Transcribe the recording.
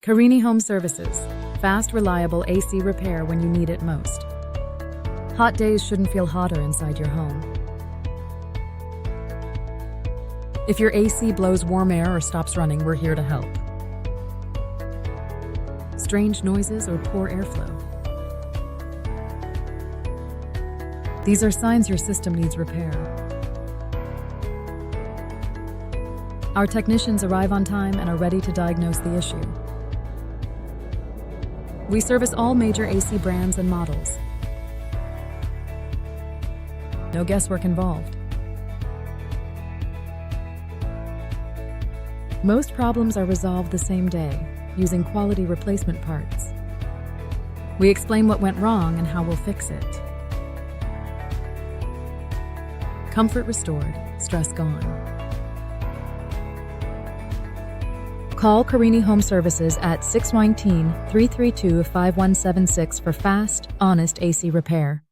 Carini Home Services. Fast, reliable AC repair when you need it most. Hot days shouldn't feel hotter inside your home. If your AC blows warm air or stops running, we're here to help. Strange noises or poor airflow. These are signs your system needs repair. Our technicians arrive on time and are ready to diagnose the issue. We service all major AC brands and models. No guesswork involved. Most problems are resolved the same day, using quality replacement parts. We explain what went wrong and how we'll fix it. Comfort restored, stress gone. Call Carini Home Services at 619-332-5176 for fast, honest AC repair.